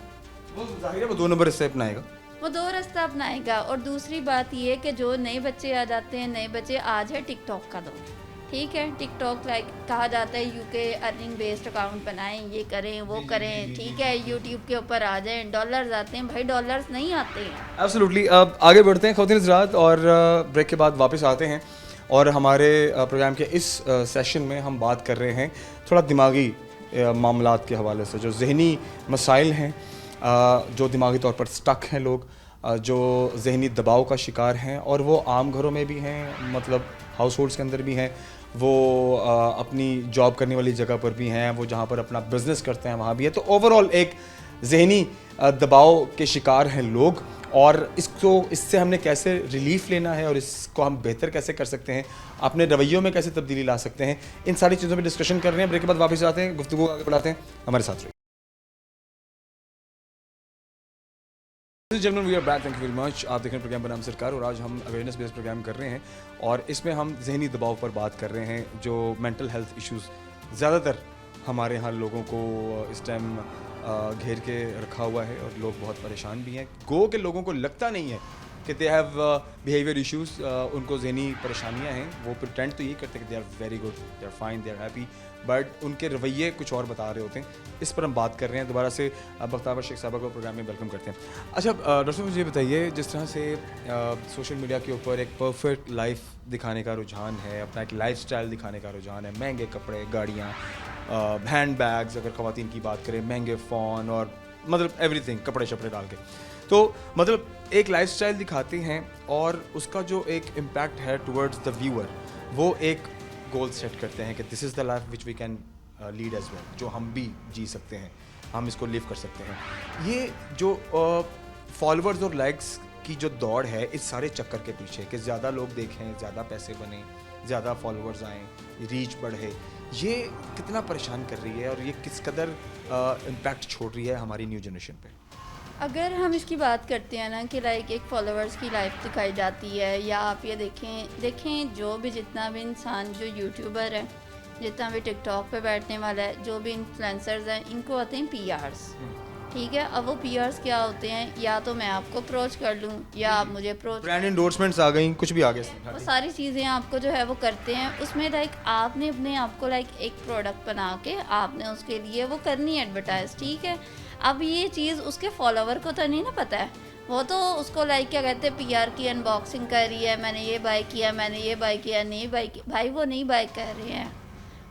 वो जाहिर है वो 2 नंबर से अपनाएगा, वो 2 रास्ता अपनाएगा। और दूसरी बात ये कि जो नए बच्चे आ जाते हैं, नए बच्चे, आज है टिकटॉक का दौर, ठीक है, टिकटॉक लाइक कहा जाता है यूके अर्निंग बेस्ड अकाउंट बनाएं, ये करें वो करें, ठीक है, यूट्यूब के ऊपर आ जाएं, डॉलर्स आते हैं। भाई डॉलर्स नहीं आते हैं। एब्सोल्युटली। अब आगे बढ़ते हैं ख़वातीन हज़रात और ब्रेक के बाद वापस आते हैं और हमारे प्रोग्राम के इस सेशन में हम बात कर रहे हैं थोड़ा दिमागी मामलात के हवाले से, जो जहनी मसाइल हैं, जो दिमागी तौर पर स्टक हैं लोग, जो जहनी दबाव का शिकार हैं और वो आम घरों में भी हैं, मतलब हाउस होल्ड्स के अंदर भी हैं, वो अपनी जॉब करने वाली जगह पर भी हैं, वो जहाँ पर अपना बिज़नेस करते हैं वहाँ भी है। तो ओवरऑल एक जहनी दबाव के शिकार हैं लोग और इससे हमने कैसे रिलीफ लेना है और इसको हम बेहतर कैसे कर सकते हैं, अपने रवैयों में कैसे तब्दीली ला सकते हैं, इन सारी चीज़ों पर डिस्कशन कर रहे हैं। ब्रेक के बाद वापस आते हैं, गुफ्तगू आगे बढ़ाते हैं, हमारे साथ रहिए। General we are back, thank you very much. आप देख रहे हैं प्रोग्राम बनाम सरकार और आज हम अवेयरनेस बेस्ड प्रोग्राम कर रहे हैं और इसमें हम जहनी दबाव पर बात कर रहे हैं, जो मेंटल हेल्थ इश्यूज़ ज़्यादातर हमारे यहाँ लोगों को इस टाइम घेर के रखा हुआ है और लोग बहुत परेशान भी हैं। गो के लोगों को लगता नहीं है कि दे हैव बिहेवियर इश्यूज, उनको ज़हनी परेशानियां हैं, वो प्रिटेंड तो यही करते हैं कि they are very good, they are fine, they are happy, but उनके रवैये कुछ और बता रहे होते हैं। इस पर हम बात कर रहे हैं। दोबारा से बख्तावर शेख साहबा को प्रोग्राम में वेलकम करते हैं। अच्छा डॉक्टर साहब, मुझे बताइए, जिस तरह से सोशल मीडिया के ऊपर एक परफेक्ट लाइफ दिखाने का रुझान है, अपना एक लाइफस्टाइल दिखाने का रुझान है, महंगे कपड़े, गाड़ियाँ, हैंड बैग्स, अगर ख़वातीन की बात करें, महंगे फ़ोन और मतलब एवरीथिंग, कपड़े शपड़े डाल के, तो मतलब एक लाइफस्टाइल दिखाते हैं और उसका जो एक इम्पैक्ट है टुवर्ड्स द व्यूअर, वो एक गोल सेट करते हैं कि this is the life which we can lead as well, जो हम भी जी सकते हैं, हम इसको लिव कर सकते हैं। ये जो फॉलोअर्स और लाइक्स की जो दौड़ है इस सारे चक्कर के पीछे, कि ज़्यादा लोग देखें, ज़्यादा पैसे बने, ज़्यादा फॉलोअर्स आएँ, रीच बढ़े, ये कितना परेशान कर रही है और ये किस कदर इम्पैक्ट छोड़ रही है हमारी न्यू जनरेशन पे? अगर हम इसकी बात करते हैं ना कि लाइक एक फॉलोअर्स की लाइफ दिखाई जाती है, या आप ये देखें जो भी जितना भी इंसान जो यूट्यूबर है, जितना भी टिकटॉक पे बैठने वाला है, जो भी इन्फ्लुएंसर्स हैं, इनको आते हैं पीआरस, ठीक है। अब वो पीआरस क्या होते हैं, या तो मैं आपको अप्रोच कर लूँ या आप मुझे अप्रोच, ब्रांड एंडोर्समेंट्स आ गई, कुछ भी आ गया, वो सारी चीज़ें आपको जो है वो करते हैं। उसमें लाइक आपने अपने आप को लाइक एक प्रोडक्ट बना के आपने उसके लिए वो करनी है एडवर्टाइज, ठीक है। अब ये चीज़ उसके फॉलोवर को तो नहीं ना पता है, वो तो उसको लाइक क्या कहते हैं, पीआर की अनबॉक्सिंग कर रही है, मैंने ये बाय किया, मैंने ये बाय किया, नहीं बाय किया, भाई वो नहीं बाय कर रहे हैं,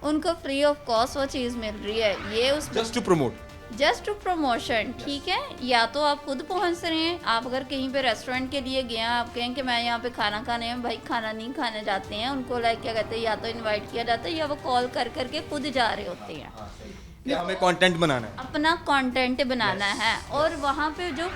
उनको फ्री ऑफ कॉस्ट वो चीज़ मिल रही है, ये उस just to promote, just to promotion, ठीक है। या तो आप खुद पहुंच रहे हैं, आप अगर कहीं पे रेस्टोरेंट के लिए गए हैं, आप कहें कि मैं यहाँ पे खाना खाने हैं, भाई खाना नहीं खाने जाते हैं, उनको लाइक क्या कहते हैं, या तो इनवाइट किया जाता है या वो कॉल कर करके खुद जा रहे होते हैं, कि हमें कंटेंट बनाना है, अपना कंटेंट बनाना है। और वहाँ पे जो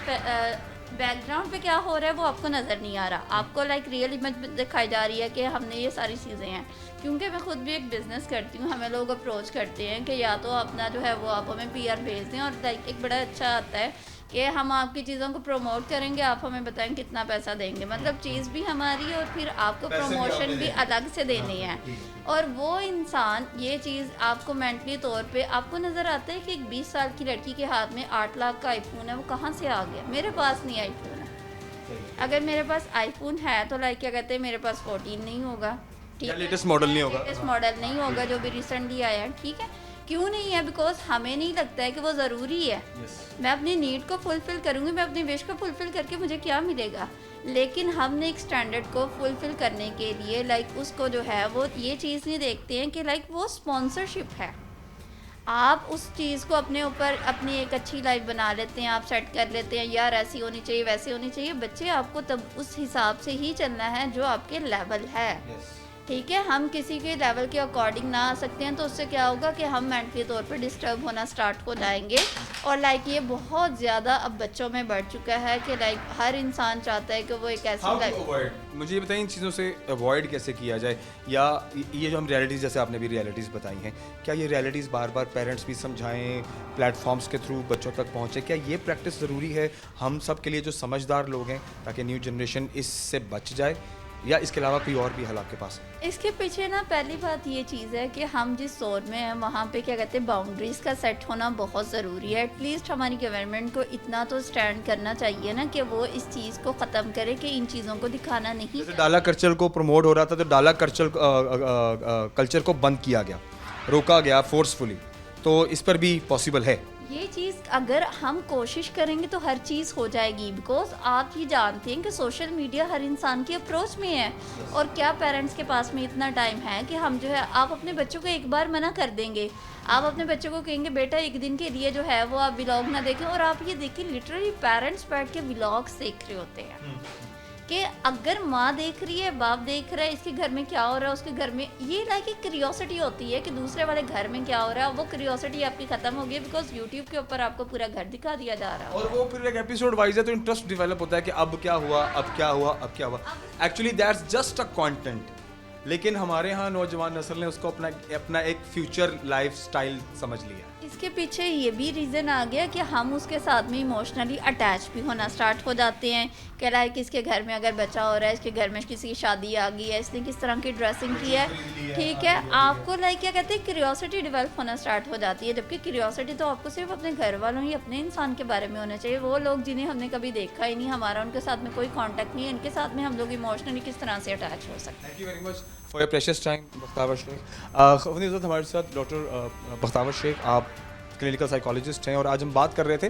बैकग्राउंड पे क्या हो रहा है वो आपको नज़र नहीं आ रहा, आपको लाइक रियल इमेज दिखाई जा रही है कि हमने ये सारी चीज़ें हैं। क्योंकि मैं खुद भी एक बिज़नेस करती हूँ, हमें लोग अप्रोच करते हैं कि या तो अपना जो है वो आप हमें पीआर भेज दें, और लाइक एक बड़ा अच्छा आता है कि हम आपकी चीज़ों को प्रमोट करेंगे, आप हमें बताएं कितना पैसा देंगे, मतलब चीज़ भी हमारी है और फिर आपको प्रमोशन भी अलग से देनी है। और वो इंसान ये चीज़ आपको मेंटली तौर पे आपको नज़र आता है कि एक 20 साल की लड़की के हाथ में 8 लाख का आईफोन है, वो कहाँ से आ गया, मेरे पास नहीं आईफोन है। अगर मेरे पास आईफोन है तो लाइक क्या कहते हैं, मेरे पास 14 नहीं होगा, ठीक है, लेटेस्ट मॉडल नहीं होगा, लेटेस्ट मॉडल नहीं होगा जो भी रिसेंटली आया है, ठीक है। क्यों नहीं है, बिकॉज हमें नहीं लगता है कि वो ज़रूरी है। मैं अपनी नीड को फुलफ़िल करूँगी, मैं अपनी विश को फुलफ़िल करके मुझे क्या मिलेगा, लेकिन हमने एक स्टैंडर्ड को फुलफ़िल करने के लिए लाइक उसको जो है वो ये चीज़ नहीं देखते हैं कि लाइक वो स्पॉन्सरशिप है। आप उस चीज़ को अपने ऊपर अपनी एक अच्छी लाइफ बना लेते हैं, आप सेट कर लेते हैं, यार ऐसी होनी चाहिए, वैसी होनी चाहिए। बच्चे आपको तब उस हिसाब से ही चलना है जो आपके लेवल है, ठीक है। हम किसी के लेवल के अकॉर्डिंग ना आ सकते हैं, तो उससे क्या होगा कि हम मेंटली तौर पे डिस्टर्ब होना स्टार्ट हो जाएंगे। और लाइक ये बहुत ज़्यादा अब बच्चों में बढ़ चुका है कि लाइक हर इंसान चाहता है कि वो एक ऐसी लाइफ, मुझे ये बताइए इन चीज़ों से अवॉइड कैसे किया जाए, या ये जो हम रियलिटीज़, जैसे आपने भी रियलिटीज़ बताई हैं, क्या ये रियलिटीज़ बार बार पेरेंट्स भी समझाएं, प्लेटफॉर्म्स के थ्रू बच्चों तक पहुँचे, क्या ये प्रैक्टिस ज़रूरी है हम सब के लिए जो समझदार लोग हैं, ताकि न्यू जनरेशन इससे बच जाए, या इसके अलावा कोई और भी हल आपके पास है? इसके पीछे ना पहली बात ये चीज़ है कि हम जिस दौर में हैं वहाँ पे क्या कहते हैं, बाउंड्रीज़ का सेट होना बहुत ज़रूरी है। एटलीस्ट हमारी गवर्नमेंट को इतना तो स्टैंड करना चाहिए ना कि वो इस चीज़ को ख़त्म करे कि इन चीज़ों को दिखाना नहीं। जैसे डाला कल्चर को प्रमोट हो रहा था, तो डाला कल्चर को बंद किया गया, रोका गया फोर्सफुली, तो इस पर भी पॉसिबल है ये चीज़। अगर हम कोशिश करेंगे तो हर चीज़ हो जाएगी, बिकॉज आप ये जानते हैं कि सोशल मीडिया हर इंसान की अप्रोच में है। और क्या पेरेंट्स के पास में इतना टाइम है कि हम जो है, आप अपने बच्चों को एक बार मना कर देंगे, आप अपने बच्चों को कहेंगे बेटा एक दिन के लिए जो है वो आप व्लॉग ना देखें। और आप ये देखिए लिटरली पेरेंट्स बैठ के व्लॉग्स देख रहे होते हैं कि अगर माँ देख रही है, बाप देख रहा है, इसके घर में क्या हो रहा है, उसके घर में, ये लाइक एक क्यूरियोसिटी होती है कि दूसरे वाले घर में क्या हो रहा है। वो क्यूरियोसिटी आपकी खत्म हो गई, बिकॉज यूट्यूब के ऊपर आपको पूरा घर दिखा दिया जा रहा है। और वो फिर एक एपिसोड वाइज है, तो इंटरेस्ट डेवलप होता है कि अब क्या हुआ, अब क्या हुआ, अब क्या हुआ। Actually that's just a content, लेकिन हमारे यहाँ नौजवान नस्ल ने उसको अपना अपना एक फ्यूचर लाइफ स्टाइल समझ लिया। इसके पीछे ये भी रीज़न आ गया कि हम उसके साथ में इमोशनली अटैच भी होना स्टार्ट हो जाते हैं कि लाइक इसके घर में अगर बच्चा हो रहा है, इसके घर में किसी की शादी आ गई है, इसने किस तरह की ड्रेसिंग की है, ठीक है, आपको लाइक क्या कहते हैं क्यूरियोसिटी डेवलप होना स्टार्ट हो जाती है। जबकि क्यूरियोसिटी तो आपको सिर्फ अपने घर वालों ही अपने इंसान के बारे में होना चाहिए, वो लोग जिन्हें हमने कभी देखा ही नहीं, हमारा उनके साथ में कोई कॉन्टैक्ट नहीं है, इनके साथ में हम लोग इमोशनली किस तरह से अटैच हो सकते हैं। Thank you very much for your precious time Bakhtawar Sheikh. अपनी इज़्ज़त हमारे साथ डॉक्टर बख्तावर शेख, आप क्लिनिकल साइकोलॉजिस्ट हैं और आज हम बात कर रहे थे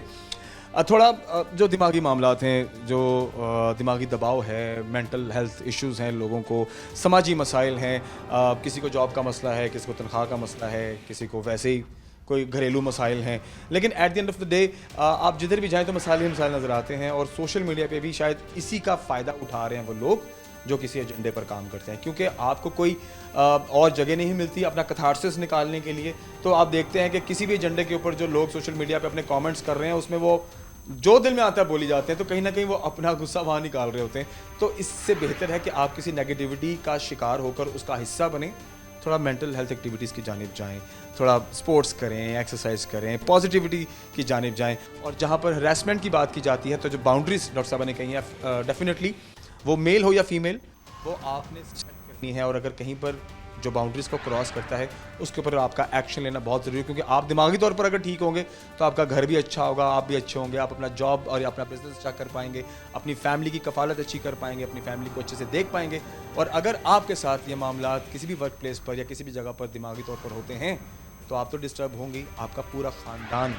थोड़ा जो दिमागी मामलात हैं, जो दिमागी दबाव है, मेंटल हेल्थ इश्यूज़ हैं लोगों को, समाजी मसाइल हैं, किसी को जॉब का मसला है, किसी को तनख्वाह का मसला है, किसी को वैसे ही कोई घरेलू मसाइल हैं, लेकिन at the end of the day आप जिधर भी जाएँ तो मसाइल ही मसाइल नज़र आते हैं। और सोशल मीडिया पे भी शायद इसी का फ़ायदा उठा रहे हैं वो लोग जो किसी एजेंडे पर काम करते हैं, क्योंकि आपको कोई और जगह नहीं मिलती अपना कथार्सिस निकालने के लिए। तो आप देखते हैं कि किसी भी एजेंडे के ऊपर जो लोग सोशल मीडिया पे अपने कमेंट्स कर रहे हैं उसमें वो जो दिल में आता है बोली जाते हैं, तो कहीं ना कहीं वो अपना गुस्सा वहाँ निकाल रहे होते हैं। तो इससे बेहतर है कि आप किसी नेगेटिविटी का शिकार होकर उसका हिस्सा बने, थोड़ा मेंटल हेल्थ एक्टिविटीज़ की जानिब जाएं, थोड़ा स्पोर्ट्स करें, एक्सरसाइज करें, पॉजिटिविटी की जानिब जाएं। और जहाँ पर हरासमेंट की बात की जाती है तो जो बाउंड्रीज डॉक्टर साहब ने कही है, डेफिनेटली वो मेल हो या फीमेल, वो आपने सेट करनी है। और अगर कहीं पर जो बाउंड्रीज़ को क्रॉस करता है उसके ऊपर आपका एक्शन लेना बहुत ज़रूरी है, क्योंकि आप दिमागी तौर पर अगर ठीक होंगे तो आपका घर भी अच्छा होगा, आप भी अच्छे होंगे, आप अपना जॉब और अपना बिजनेस अच्छा कर पाएंगे, अपनी फैमिली की कफालत अच्छी कर पाएंगे, अपनी फैमिली को अच्छे से देख पाएंगे। और अगर आपके साथ ये मामला किसी भी वर्क प्लेस पर या किसी भी जगह पर दिमागी तौर पर होते हैं तो आप तो डिस्टर्ब होंगी, आपका पूरा ख़ानदान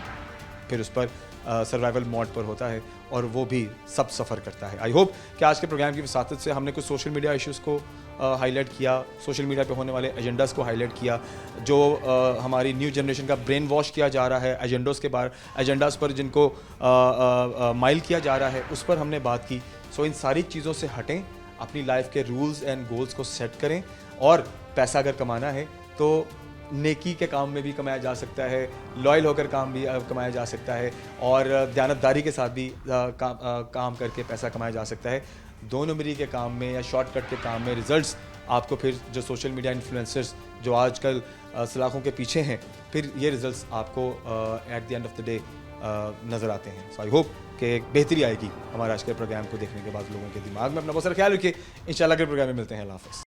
फिर उस पर सर्वाइवल मोड पर होता है और वो भी सब सफ़र करता है। आई होप कि आज के प्रोग्राम की वसातत से हमने कुछ सोशल मीडिया इश्यूज़ को हाईलाइट किया, सोशल मीडिया पे होने वाले एजेंडास को हाईलाइट किया, जो हमारी न्यू जनरेशन का ब्रेन वॉश किया जा रहा है एजेंडोज़ के बारे, एजेंडास पर जिनको माइल किया जा रहा है उस पर हमने बात की। सो इन सारी चीज़ों से हटें, अपनी लाइफ के रूल्स एंड गोल्स को सेट करें। और पैसा अगर कमाना है तो नेकी के काम में भी कमाया जा सकता है, लॉयल होकर काम भी कमाया जा सकता है, और दयानतदारी के साथ भी काम करके पैसा कमाया जा सकता है। 2 नंबरी के काम में या शॉर्टकट के काम में रिजल्ट्स आपको फिर जो सोशल मीडिया इन्फ्लुएंसर्स जो आजकल सलाखों के पीछे हैं, फिर ये रिजल्ट्स आपको at the end of the day नज़र आते हैं। सो आई होप कि एक बेहतरी आएगी हमारे आज के प्रोग्राम को देखने के बाद लोगों के दिमाग में। अपना बहुत सारा ख्याल रखिए, इंशाल्लाह के प्रोग्राम में मिलते हैं। अल्लाह हाफ़िज़।